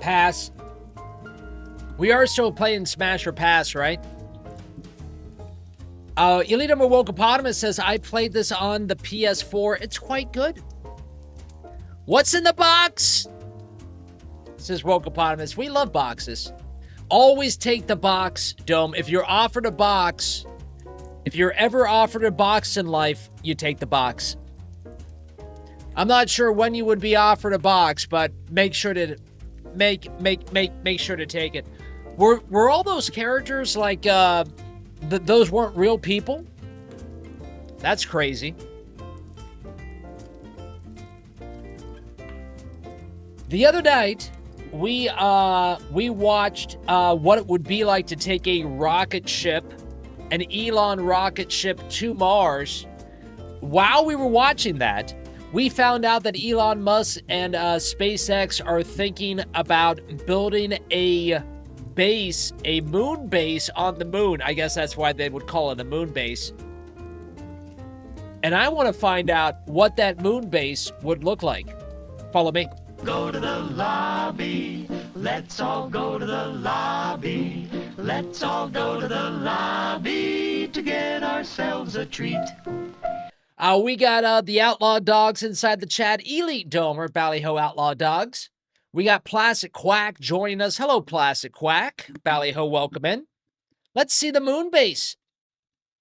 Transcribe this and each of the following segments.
Pass. We are still playing Smash or Pass, right? Elite Wokopotamus says, I played this on the PS4. It's quite good. What's in the box? Says Wokopotamus. We love boxes. Always take the box, Dome. If you're offered a box, if you're ever offered a box in life, you take the box. I'm not sure when you would be offered a box, but make sure to make sure to take it. Were all those characters like those weren't real people? That's crazy. The other night, we watched what it would be like to take a rocket ship, an Elon rocket ship to Mars. While we were watching that, we found out that Elon Musk and SpaceX are thinking about building a base, a moon base on the moon. I guess that's why they would call it a moon base. And I want to find out what that moon base would look like. Follow me. Go to the lobby. Let's all go to the lobby. Let's all go to the lobby to get ourselves a treat. We got the Outlaw Dogs inside the chat. Elite Domer, Ballyho Outlaw Dogs. We got Plastic Quack joining us. Hello, Plastic Quack. Ballyho, welcome in. Let's see the moon base.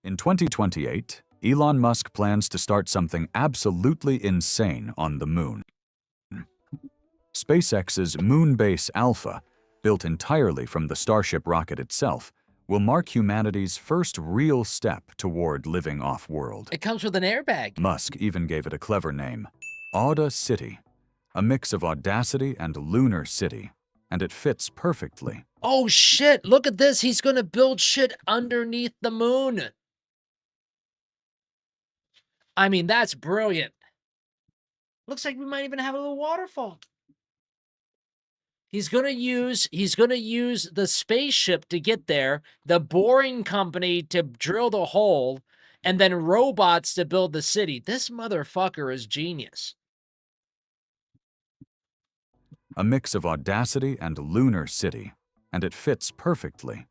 In 2028, Elon Musk plans to start something absolutely insane on the moon. SpaceX's Moon Base Alpha, built entirely from the Starship rocket itself, will mark humanity's first real step toward living off-world. It comes with an airbag. Musk even gave it a clever name, Auda City, a mix of audacity and lunar city, and it fits perfectly. Oh shit, look at this. He's going to build shit underneath the moon. I mean, that's brilliant. Looks like we might even have a little waterfall. He's going to use the spaceship to get there, the boring company to drill the hole, and then robots to build the city. This motherfucker is genius. A mix of audacity and lunar city, and it fits perfectly.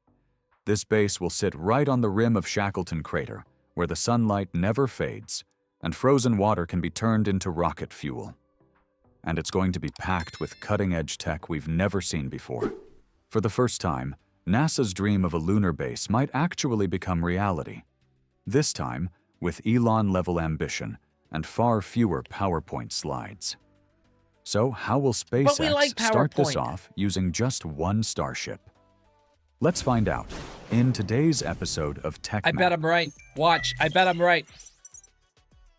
This base will sit right on the rim of Shackleton Crater, where the sunlight never fades, and frozen water can be turned into rocket fuel. And it's going to be packed with cutting-edge tech we've never seen before. For the first time, NASA's dream of a lunar base might actually become reality. This time, with Elon-level ambition and far fewer PowerPoint slides. So how will SpaceX start this off using just one Starship? Let's find out in today's episode of Tech I bet I'm right. Watch, I bet I'm right.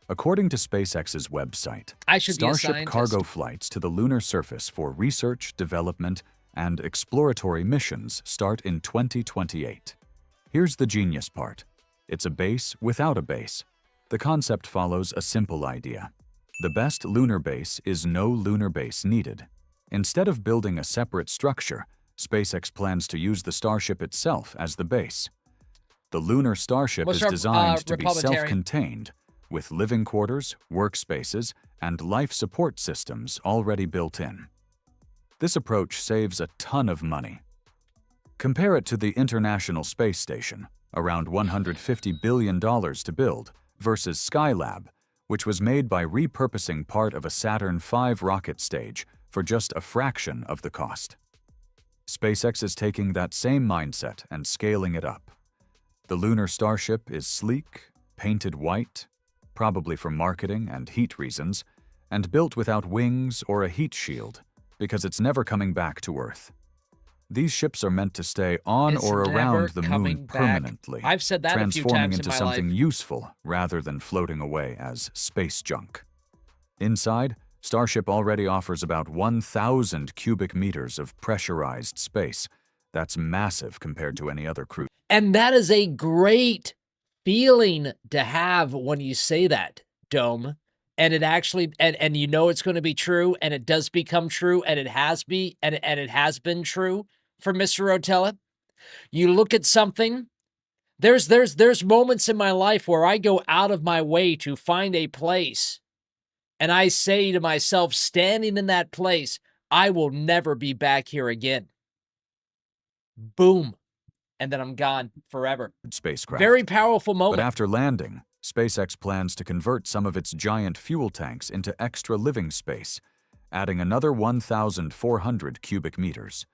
According to SpaceX's website, Starship cargo flights to the lunar surface for research, development, and exploratory missions start in 2028. Here's the genius part. It's a base without a base. The concept follows a simple idea. The best lunar base is no lunar base needed. Instead of building a separate structure, SpaceX plans to use the Starship itself as the base. The lunar Starship is designed to be self-contained, with living quarters, workspaces, and life support systems already built in. This approach saves a ton of money. Compare it to the International Space Station, around $150 billion to build, versus Skylab, which was made by repurposing part of a Saturn V rocket stage for just a fraction of the cost. SpaceX is taking that same mindset and scaling it up. The lunar Starship is sleek, painted white, probably for marketing and heat reasons, and built without wings or a heat shield, because it's never coming back to Earth. These ships are meant to stay on or around the moon permanently, I've said that a few times transforming into in my something life. useful rather than floating away as space junk. Inside, Starship already offers about 1,000 cubic meters of pressurized space. That's massive compared to any other cruise. And that is a great feeling to have when you say that, Dome. And it actually, and you know it's going to be true, and it does become true, and it has been true for Mr. Rotella. You look at something, there's moments in my life where I go out of my way to find a place, and I say to myself, standing in that place, I will never be back here again. Boom. And then I'm gone forever. Spacecraft. Very powerful moment. But after landing, SpaceX plans to convert some of its giant fuel tanks into extra living space, adding another 1,400 cubic meters.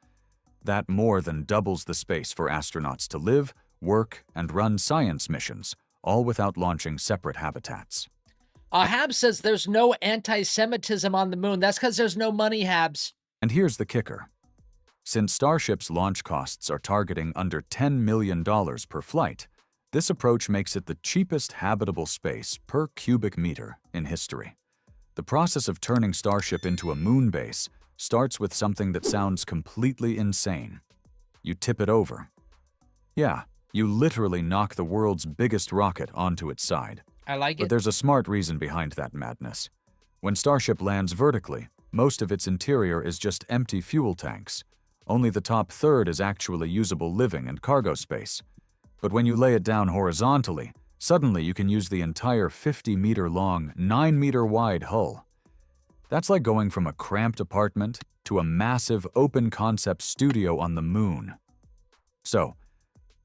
That more than doubles the space for astronauts to live, work, and run science missions, all without launching separate habitats. Habs says there's no anti-Semitism on the moon. That's because there's no money, Habs. And here's the kicker. Since Starship's launch costs are targeting under $10 million per flight, this approach makes it the cheapest habitable space per cubic meter in history. The process of turning Starship into a moon base starts with something that sounds completely insane. You tip it over. Yeah, you literally knock the world's biggest rocket onto its side. I like it. But there's a smart reason behind that madness. When Starship lands vertically, most of its interior is just empty fuel tanks. Only the top third is actually usable living and cargo space. But when you lay it down horizontally, suddenly you can use the entire 50-meter-long, 9-meter-wide hull. That's like going from a cramped apartment to a massive open-concept studio on the moon. So,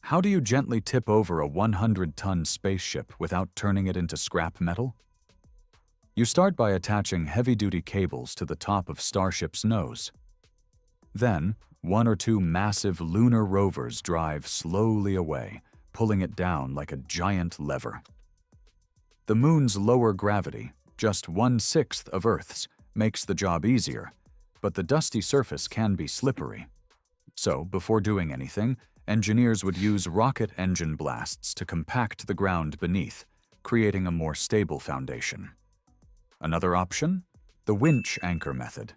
how do you gently tip over a 100-ton spaceship without turning it into scrap metal? You start by attaching heavy-duty cables to the top of Starship's nose. Then, 1 or 2 massive lunar rovers drive slowly away, pulling it down like a giant lever. The moon's lower gravity, just 1/6 of Earth's, makes the job easier, but the dusty surface can be slippery. So, before doing anything, engineers would use rocket engine blasts to compact the ground beneath, creating a more stable foundation. Another option? The winch anchor method.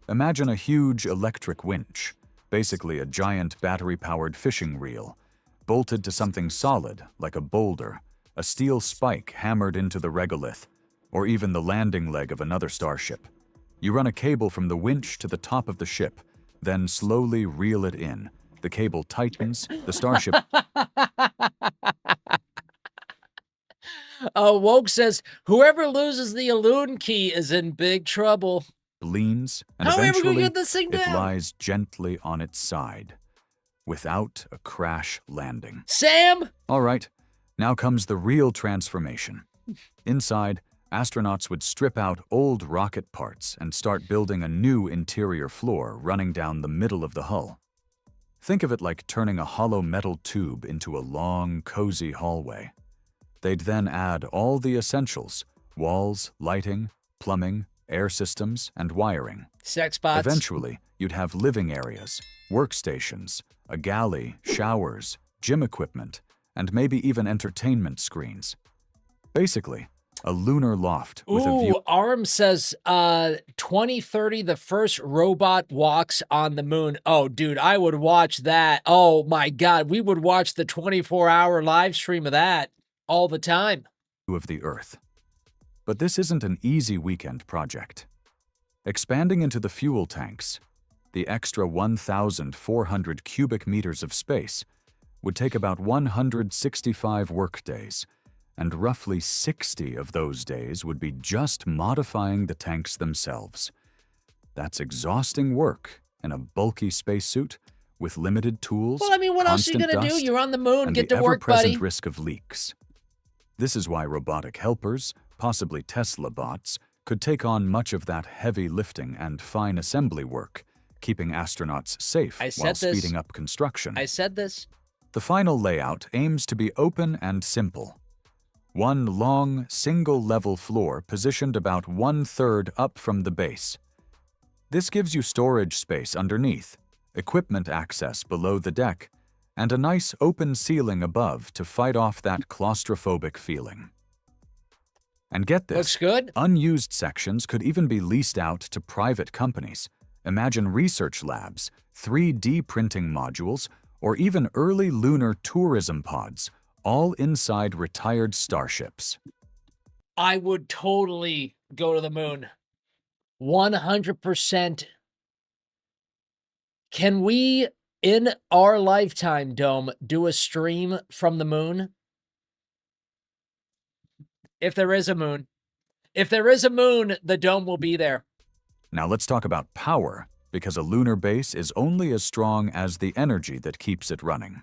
Imagine a huge electric winch, basically a giant battery-powered fishing reel, bolted to something solid like a boulder, a steel spike hammered into the regolith, or even the landing leg of another starship. You run a cable from the winch to the top of the ship, then slowly reel it in. The cable tightens, the starship... Woke says, whoever loses the Alune key is in big trouble. leans, and How eventually get this thing down? it lies gently on its side, without a crash landing. Sam! All right, now comes the real transformation. Inside, astronauts would strip out old rocket parts and start building a new interior floor running down the middle of the hull. Think of it like turning a hollow metal tube into a long, cozy hallway. They'd then add all the essentials: walls, lighting, plumbing, air systems, and wiring. Sex bots. Eventually, you'd have living areas, workstations, a galley, showers, gym equipment, and maybe even entertainment screens. Basically, a lunar loft with a view. Arm says 2030, the first robot walks on the moon. Oh, dude, I would watch that. Oh, my God. We would watch the 24-hour live stream of that all the time. Of the Earth. But this isn't an easy weekend project. Expanding into the fuel tanks, the extra 1,400 cubic meters of space, would take about 165 workdays, and roughly 60 of those days would be just modifying the tanks themselves. That's exhausting work in a bulky spacesuit with limited tools. Well, I mean, what else are you going to do? You're on the moon. And get the to work, buddy. ever-present risk of leaks. This is why robotic helpers, possibly Tesla bots, could take on much of that heavy lifting and fine assembly work, keeping astronauts safe while speeding up construction. I said this. The final layout aims to be open and simple. One long, single-level floor positioned about 1/3 up from the base. This gives you storage space underneath, equipment access below the deck, and a nice open ceiling above to fight off that claustrophobic feeling. And get this, looks good. Unused sections could even be leased out to private companies. Imagine research labs, 3D printing modules, or even early lunar tourism pods, all inside retired starships. I would totally go to the moon. 100%. Can we, in our lifetime, Dome, do a stream from the moon? If there is a moon. If there is a moon, the Dome will be there. Now let's talk about power, because a lunar base is only as strong as the energy that keeps it running.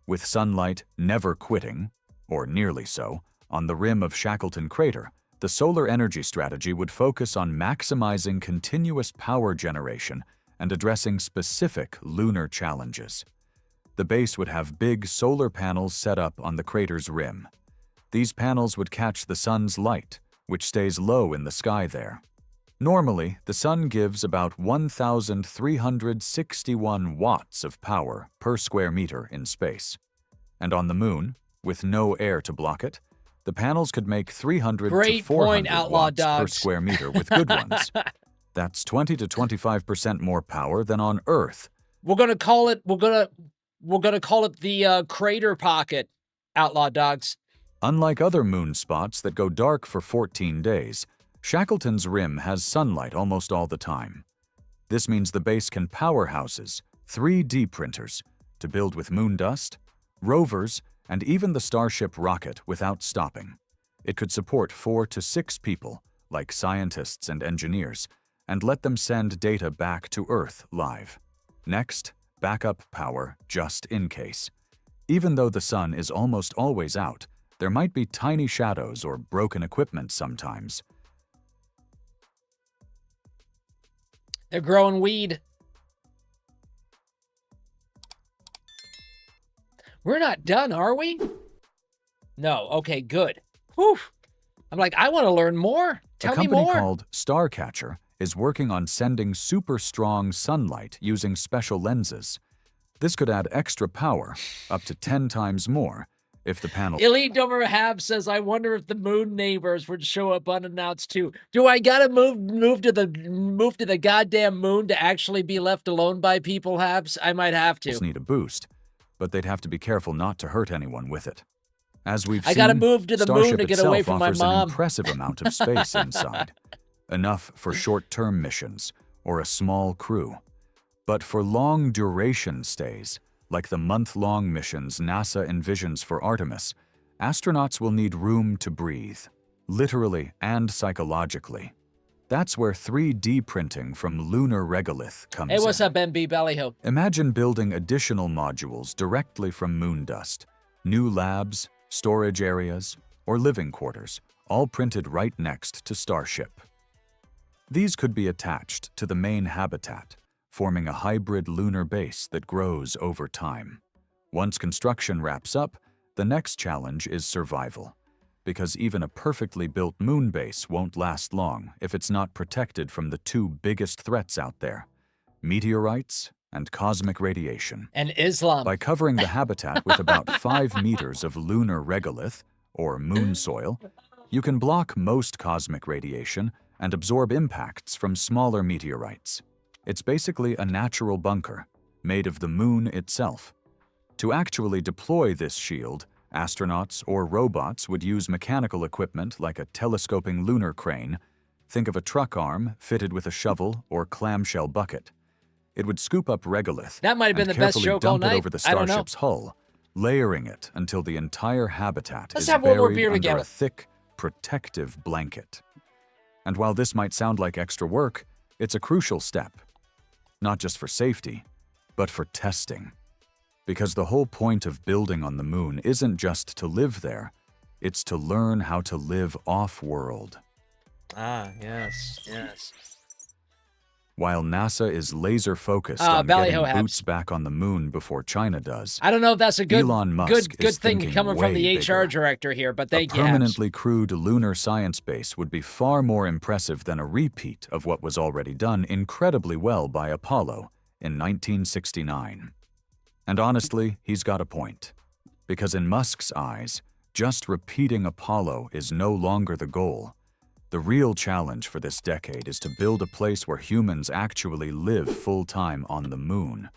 With sunlight never quitting, or nearly so, on the rim of Shackleton Crater, the solar energy strategy would focus on maximizing continuous power generation and addressing specific lunar challenges. The base would have big solar panels set up on the crater's rim. These panels would catch the sun's light, which stays low in the sky there. Normally, the sun gives about 1,361 watts of power per square meter in space. And on the moon, with no air to block it, the panels could make 300 to 400 watts per square meter with good ones. That's 20 to 25% more power than on Earth. We're gonna call it the crater pocket, Outlaw Dogs. Unlike other moon spots that go dark for 14 days, Shackleton's rim has sunlight almost all the time. This means the base can power houses, 3D printers, to build with moon dust, rovers, and even the Starship rocket without stopping. It could support 4 to 6 people, like scientists and engineers, and let them send data back to Earth live. Next, backup power just in case. Even though the sun is almost always out, there might be tiny shadows or broken equipment sometimes. They're growing weed. We're not done, are we? No. Okay, good. Whew. I'm like, I want to learn more. Tell me more. A company called Starcatcher is working on sending super strong sunlight using special lenses. This could add extra power, up to 10 times more, if the panel... Elite Domer Hab says, I wonder if the moon neighbors would show up unannounced too. Do I gotta move to the goddamn moon to actually be left alone by people, Habs? I might have to. ...need a boost, but they'd have to be careful not to hurt anyone with it. As we've seen, I gotta move to the Starship moon to get away from my offers mom. an impressive amount of space inside. Enough for short-term missions or a small crew. But for long-duration stays, like the month-long missions NASA envisions for Artemis, astronauts will need room to breathe, literally and psychologically. That's where 3D printing from lunar regolith comes in. Hey, what's up, MB Ballyho? Imagine building additional modules directly from moon dust. New labs, storage areas, or living quarters, all printed right next to Starship. These could be attached to the main habitat, forming a hybrid lunar base that grows over time. Once construction wraps up, the next challenge is survival, because even a perfectly built moon base won't last long if it's not protected from the two biggest threats out there: meteorites and cosmic radiation. And Islam. By covering the habitat with about 5 meters of lunar regolith, or moon soil, you can block most cosmic radiation and absorb impacts from smaller meteorites. It's basically a natural bunker, made of the moon itself. To actually deploy this shield, astronauts or robots would use mechanical equipment like a telescoping lunar crane. Think of a truck arm fitted with a shovel or clamshell bucket. It would scoop up regolith That might have been the best joke all night. Over the Starship's hull, layering it until the entire habitat is have one more buried beer under together. a thick, protective blanket. And while this might sound like extra work, it's a crucial step. Not just for safety, but for testing. Because the whole point of building on the moon isn't just to live there, it's to learn how to live off-world. Ah, yes, yes. While NASA is laser-focused on getting Ballyho boots back on the moon before China does, I don't know if that's a good, Elon Musk good is thing thinking coming from the way HR bigger. director here, but thank A you, Habs. permanently crewed lunar science base would be far more impressive than a repeat of what was already done incredibly well by Apollo in 1969. And honestly, he's got a point. Because in Musk's eyes, just repeating Apollo is no longer the goal. The real challenge for this decade is to build a place where humans actually live full-time on the moon.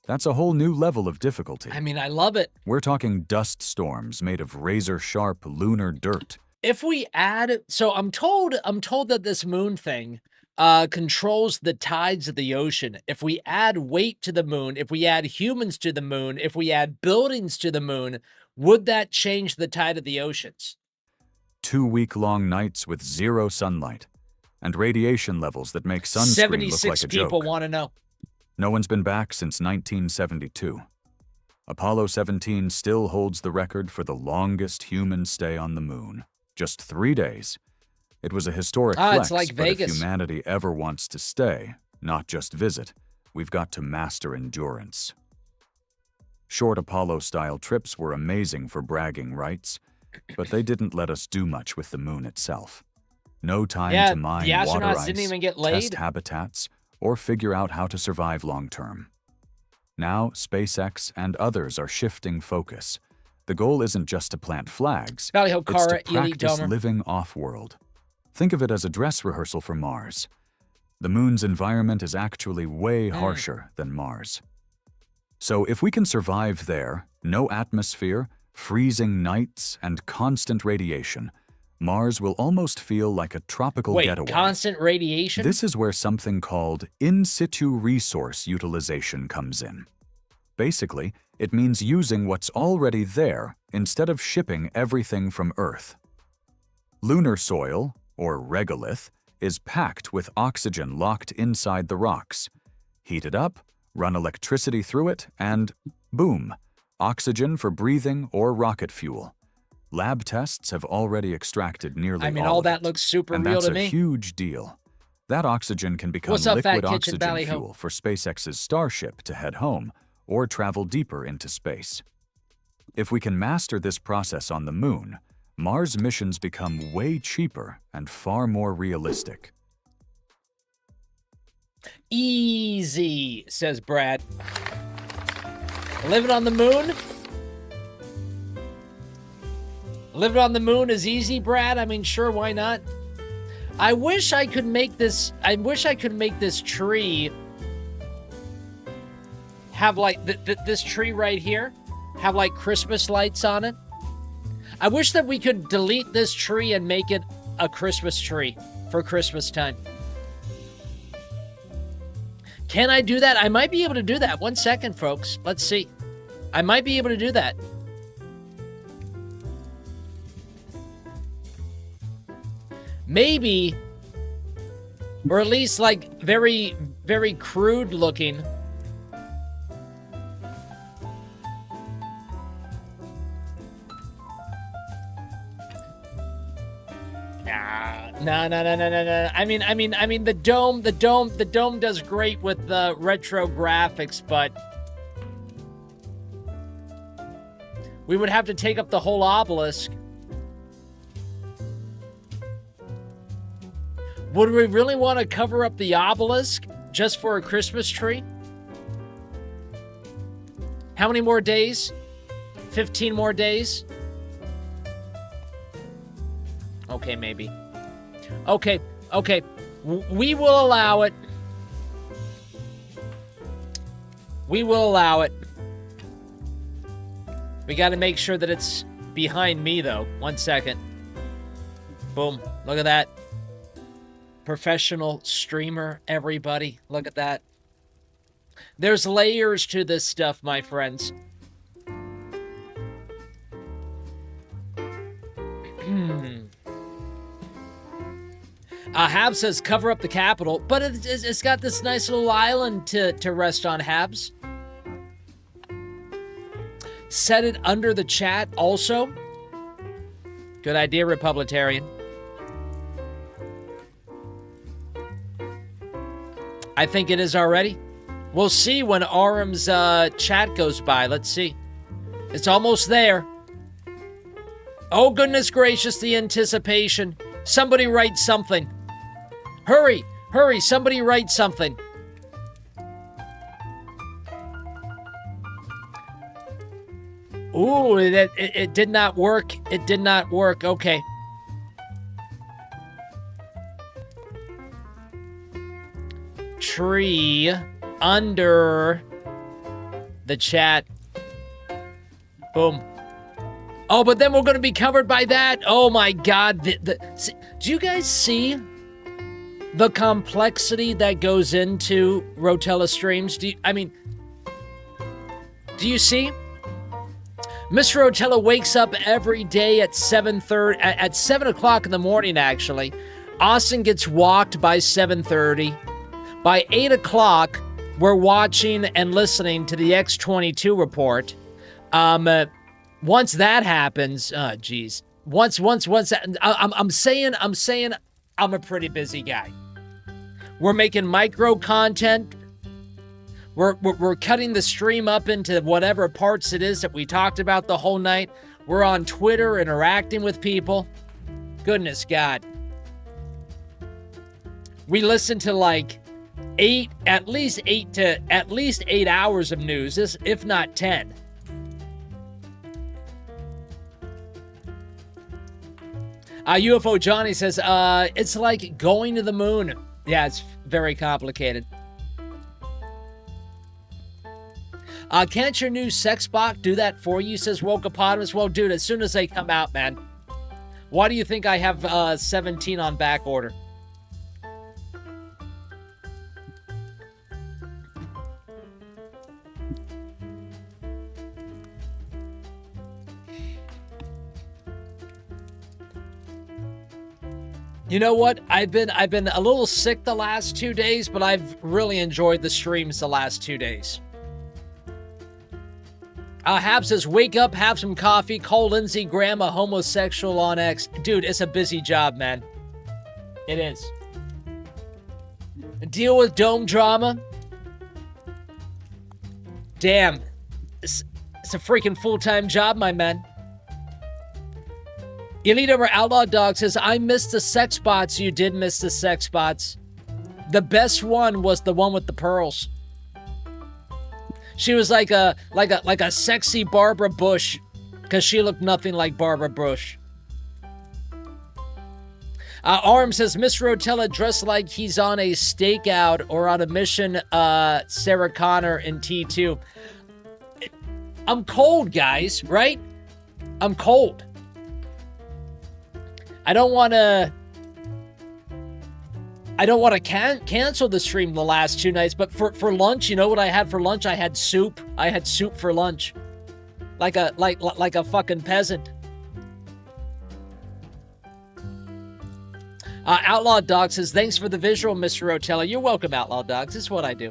That's a whole new level of difficulty. I mean, I love it. We're talking dust storms made of razor-sharp lunar dirt. If we add, so I'm told that this moon thing controls the tides of the ocean. If we add weight to the moon, if we add humans to the moon, if we add buildings to the moon, would that change the tide of the oceans? 2 week-long nights with zero sunlight. and radiation levels that make sunscreen look like a joke. 76 people want to know. No one's been back since 1972. Apollo 17 still holds the record for the longest human stay on the moon. Just 3 days. It was a historic flex, it's like but Vegas. if humanity ever wants to stay, not just visit, we've got to master endurance. Short Apollo-style trips were amazing for bragging rights, but they didn't let us do much with the moon itself. No time to mine the astronauts water ice, didn't even get laid. test habitats, or figure out how to survive long-term. Now, SpaceX and others are shifting focus. The goal isn't just to plant flags, it's to practice living off-world. Think of it as a dress rehearsal for Mars. The moon's environment is actually way harsher than Mars. So if we can survive there, no atmosphere, freezing nights, and constant radiation, Mars will almost feel like a tropical getaway. Wait, constant radiation? This is where something called in situ resource utilization comes in. Basically, it means using what's already there instead of shipping everything from Earth. Lunar soil, or regolith, is packed with oxygen locked inside the rocks. Heat it up, run electricity through it, and boom, oxygen for breathing or rocket fuel. Lab tests have already extracted nearly all that looks super real to me. And that's a huge deal. That oxygen can become liquid oxygen fuel for SpaceX's Starship to head home or travel deeper into space. If we can master this process on the moon, Mars missions become way cheaper and far more realistic. Easy, says Brad. Living on the moon? Living on the moon is easy, Brad? I mean, sure, why not? I wish I could make this tree have like this tree right here have like Christmas lights on it. I wish that we could delete this tree and make it a Christmas tree for Christmas time. Can I do that? I might be able to do that. 1 second, folks. Let's see. I might be able to do that. Maybe, or at least like very, very crude looking. No. I mean, the dome does great with the retro graphics, but we would have to take up the whole obelisk. Would we really want to cover up the obelisk just for a Christmas tree? How many more days? 15 more days? Okay, maybe. Okay. We will allow it. We will allow it. We got to make sure that it's behind me, though. 1 second. Boom. Look at that. Professional streamer, everybody. Look at that. There's layers to this stuff, my friends. Habs says cover up the Capitol, but it's got this nice little island to rest on, Habs. Set it under the chat also. Good idea, Republitarian. I think it is already. We'll see when Aram's chat goes by. Let's see. It's almost there. Oh, goodness gracious, the anticipation. Somebody write something. Hurry, somebody write something. Ooh, it did not work. It did not work. Okay. Tree under the chat. Boom. Oh, but then we're going to be covered by that. Oh my God. Do you guys see the complexity that goes into Rotella Streams? Do you see? Mr. Rotella wakes up every day at 7 o'clock in the morning, actually, Austin gets walked by 7:30. By 8 o'clock, we're watching and listening to the X-22 report. Once that happens, once that, I'm saying I'm a pretty busy guy. We're making micro content. We're cutting the stream up into whatever parts it is that we talked about the whole night. We're on Twitter interacting with people. Goodness God. We listen to like at least 8 hours of news, if not 10. UFO Johnny says, it's like going to the moon. Yeah, it's very complicated. Can't your new sex bot do that for you, says Wokeopotamus? Well, dude, as soon as they come out, man. Why do you think I have 17 on back order? You know what? I've been a little sick the last 2 days, but I've really enjoyed the streams the last 2 days. Hab says, wake up, have some coffee, call Lindsey Graham a homosexual on X. Dude, it's a busy job, man. It is. Deal with dome drama. Damn. It's a freaking full-time job, my man. Elite over Outlaw Dog says, I missed the sex bots. You did miss the sex bots. The best one was the one with the pearls. She was like a sexy Barbara Bush, because she looked nothing like Barbara Bush. Arm says, Mr. Rotella dressed like he's on a stakeout or on a mission, Sarah Connor in T2. I'm cold, guys, right? I'm cold. I don't want to cancel the stream the last 2 nights, but for lunch, you know what I had for lunch? I had soup. I had soup for lunch. Like a fucking peasant. Outlaw Dog says, thanks for the visual, Mr. Rotella. You're welcome, Outlaw Dogs. This is what I do.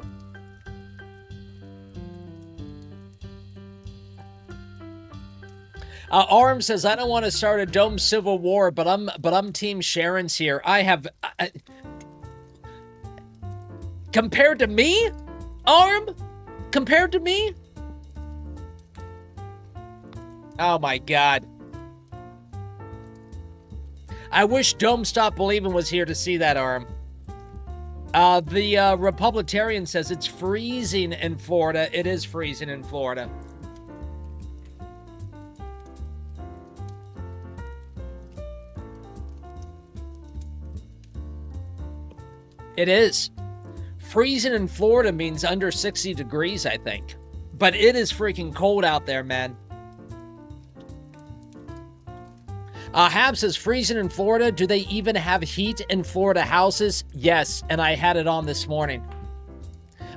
Arm says, I don't want to start a dome civil war, but I'm Team Sharon's here. Compared to me? Arm? Compared to me? Oh my God. I wish Dome Stop Believin' was here to see that, Arm. The Republitarian says it's freezing in Florida. It is freezing in Florida. It is. Freezing in Florida means under 60 degrees, I think. But it is freaking cold out there, man. Hab says, freezing in Florida? Do they even have heat in Florida houses? Yes, and I had it on this morning.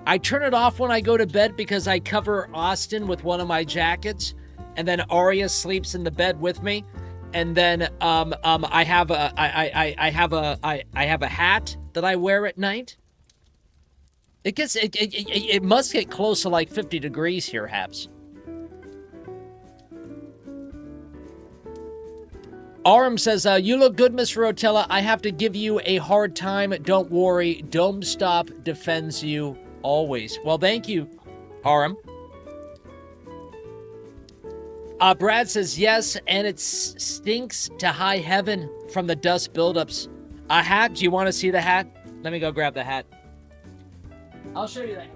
I turn it off when I go to bed because I cover Austin with one of my jackets, and then Arya sleeps in the bed with me. And then I have a hat that I wear at night. It must get close to like 50 degrees here, Habs. Aram says, you look good, Mr. Rotella. I have to give you a hard time. Don't worry. Dome Stop defends you always. Well, thank you, Aram. Brad says, yes, and it stinks to high heaven from the dust buildups. A hat? Do you want to see the hat? Let me go grab the hat. I'll show you that.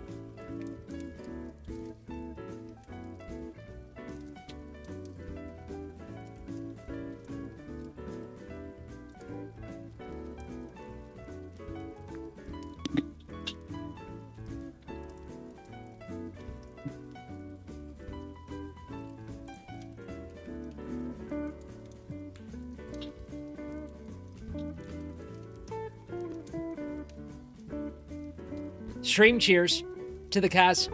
Stream cheers to the cast.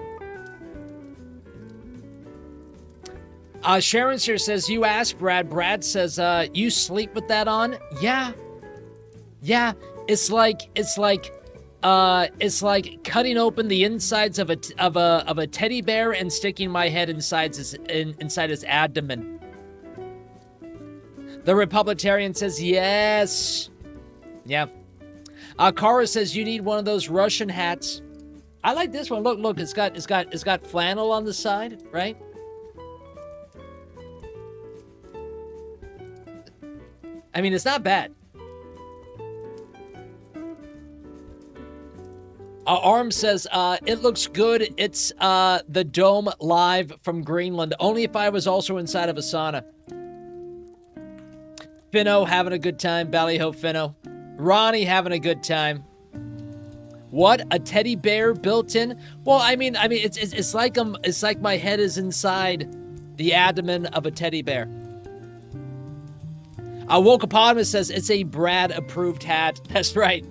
Sharon's here says, you asked Brad. Brad says, you sleep with that on? Yeah. Yeah, it's like cutting open the insides of a teddy bear and sticking my head inside his abdomen. The Republitarian says yes. Yeah. Kara says you need one of those Russian hats. I like this one. Look, it's got flannel on the side, right? I mean, it's not bad. Arm says, it looks good. It's the Dome live from Greenland. Only if I was also inside of a sauna. Finno having a good time. Ballyho Finno. Ronnie having a good time. What? A teddy bear built in? Well, I mean, it's like my head is inside the abdomen of a teddy bear. Wokeopotamus says it's a Brad approved hat. That's right.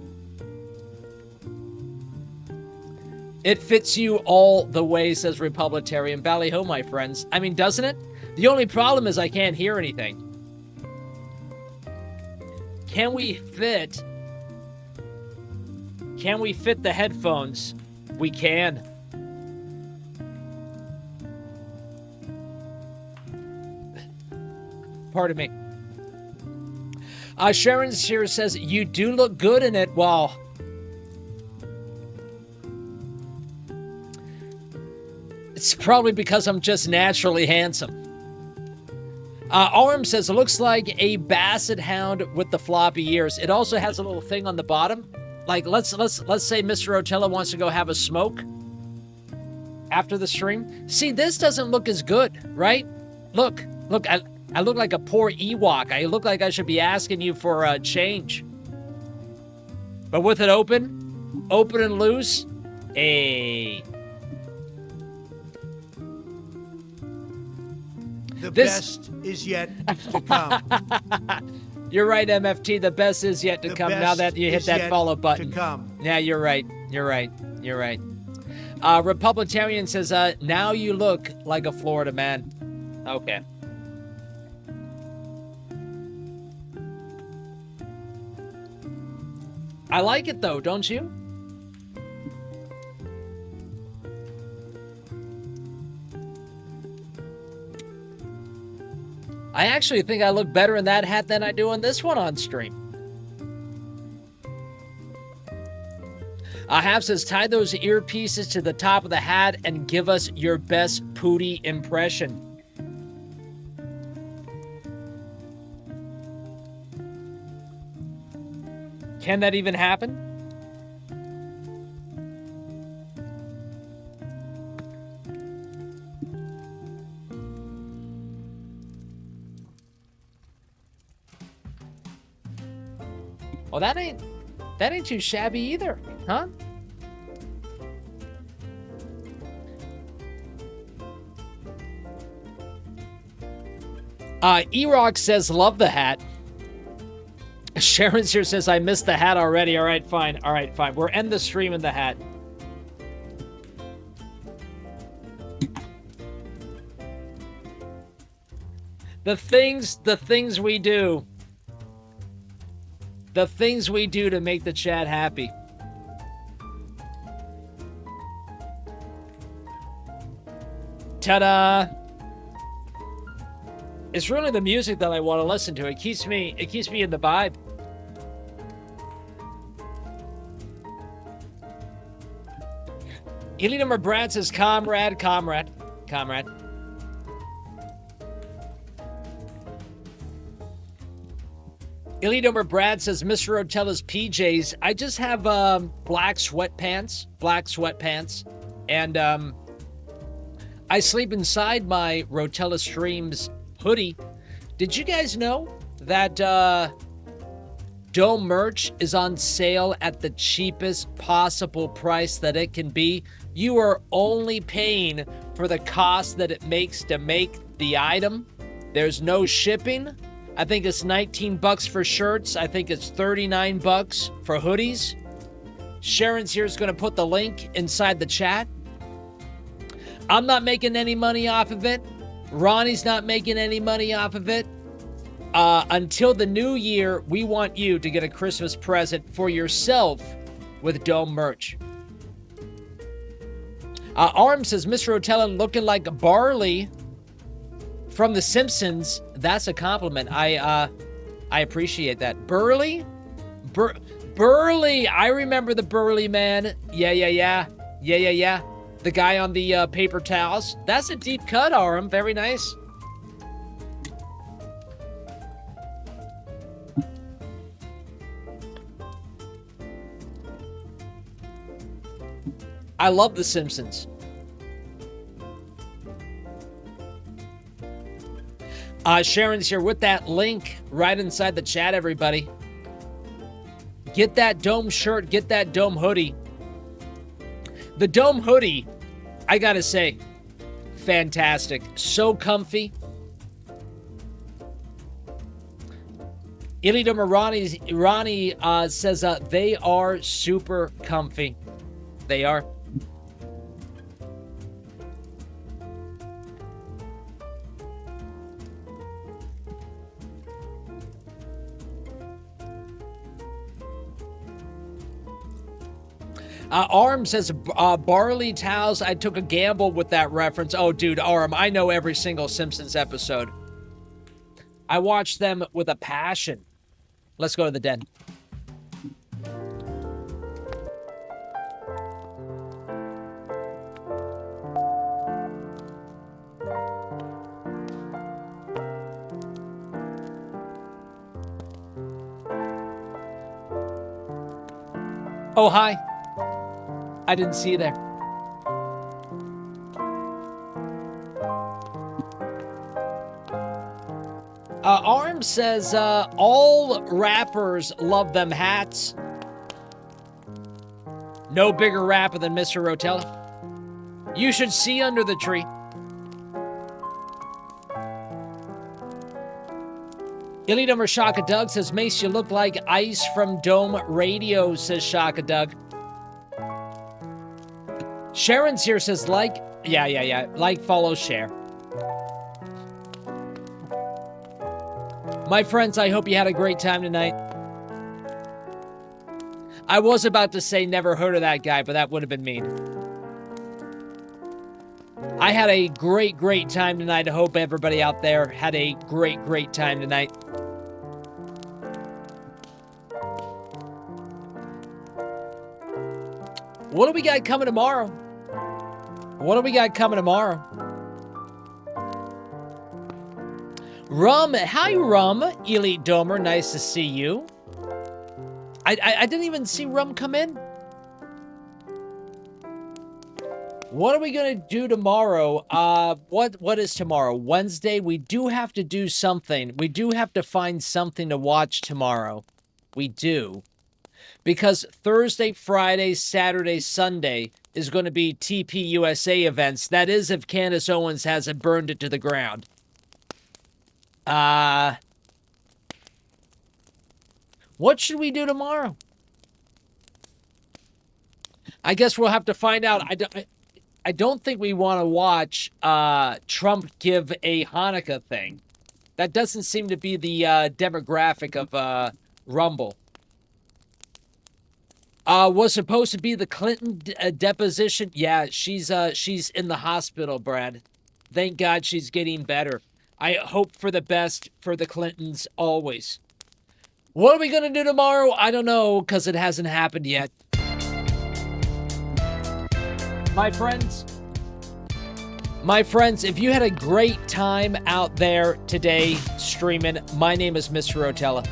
It fits you all the way, says Republitarian. Ballyho, my friends. I mean, doesn't it? The only problem is I can't hear anything. Can we fit the headphones? We can. Pardon me. Sharon here says, you do look good in it. Well, it's probably because I'm just naturally handsome. Arm says, it looks like a basset hound with the floppy ears. It also has a little thing on the bottom. Like, let's say Mr. Rotella wants to go have a smoke after the stream. See, this doesn't look as good, right? Look, I look like a poor Ewok. I look like I should be asking you for a change. But with it open and loose, hey. The best is yet to come. You're right, MFT. The best is yet to come. Now that you hit that follow button. To come. Yeah, you're right. Republitarian says, now you look like a Florida man. Okay. I like it, though, don't you? I actually think I look better in that hat than I do in this one on stream. Hap says, tie those earpieces to the top of the hat and give us your best Pootie impression. Can that even happen? Well, that ain't too shabby either, huh? E-Rock says, love the hat. Sharon's here says, I missed the hat already. All right, fine. We're end the stream in the hat. The things we do. The things we do to make the chat happy. Ta-da! It's really the music that I want to listen to. It keeps me in the vibe. Elite Brad says, comrade. Elite Brad says, Mr. Rotella's PJs. I just have black sweatpants, and I sleep inside my Rotella Streams hoodie. Did you guys know that Dome merch is on sale at the cheapest possible price that it can be? You are only paying for the cost that it makes to make the item. There's no shipping. I think it's $19 for shirts. I think it's $39 for hoodies. Sharon's here is going to put the link inside the chat. I'm not making any money off of it. Ronnie's not making any money off of it. Until the new year, we want you to get a Christmas present for yourself with Dome merch. Arm says, Mr. Rotella looking like Barley from The Simpsons. That's a compliment. I appreciate that. Burley? Burley. I remember the Burley man. Yeah. The guy on the paper towels. That's a deep cut, Arm. Very nice. I love The Simpsons. Sharon's here with that link right inside the chat, everybody. Get that Dome shirt. Get that Dome hoodie. The Dome hoodie, I gotta say, fantastic. So comfy. Ilidoma Ronnie says they are super comfy. They are. Arm says, barley towels. I took a gamble with that reference. Oh, dude, Arm, I know every single Simpsons episode. I watch them with a passion. Let's go to the den. Oh, hi. I didn't see you there. Arm says, all rappers love them hats. No bigger rapper than Mr. Rotella. You should see under the tree. Ilidom or Shaka Doug says, Mace, you look like Ice from Dome Radio, says Shaka Doug. Sharon's here says, like, yeah. Like, follow, share. My friends, I hope you had a great time tonight. I was about to say never heard of that guy, but that would have been mean. I had a great time tonight. I hope everybody out there had a great time tonight. What do we got coming tomorrow? Rum, hi Rum, Elite Domer, nice to see you. I didn't even see Rum come in. What are we gonna do tomorrow? What is tomorrow? Wednesday. We do have to do something. We do have to find something to watch tomorrow. We do. Because Thursday, Friday, Saturday, Sunday is going to be TP USA events. That is if Candace Owens hasn't burned it to the ground. What should we do tomorrow? I guess we'll have to find out. I don't think we want to watch Trump give a Hanukkah thing. That doesn't seem to be the demographic of Rumble. Was supposed to be the Clinton deposition. Yeah, she's in the hospital, Brad. Thank God she's getting better. I hope for the best for the Clintons always. What are we going to do tomorrow? I don't know, because it hasn't happened yet. My friends, if you had a great time out there today streaming, my name is Mr. Rotella.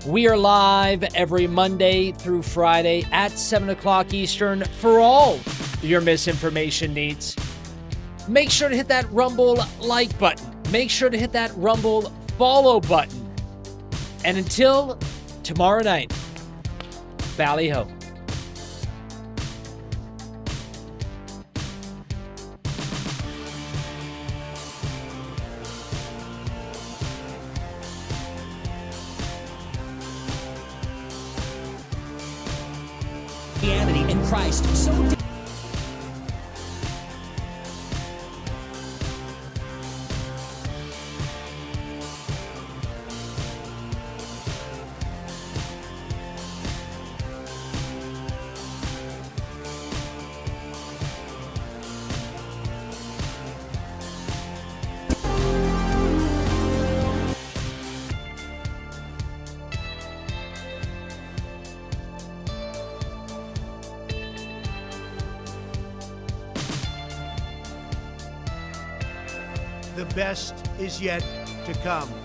We are live every Monday through Friday at 7 o'clock Eastern for all your misinformation needs. Make sure to hit that Rumble like button. Make sure to hit that Rumble follow button. And until tomorrow night, Bally Ho. Christianity in Christ so The best is yet to come.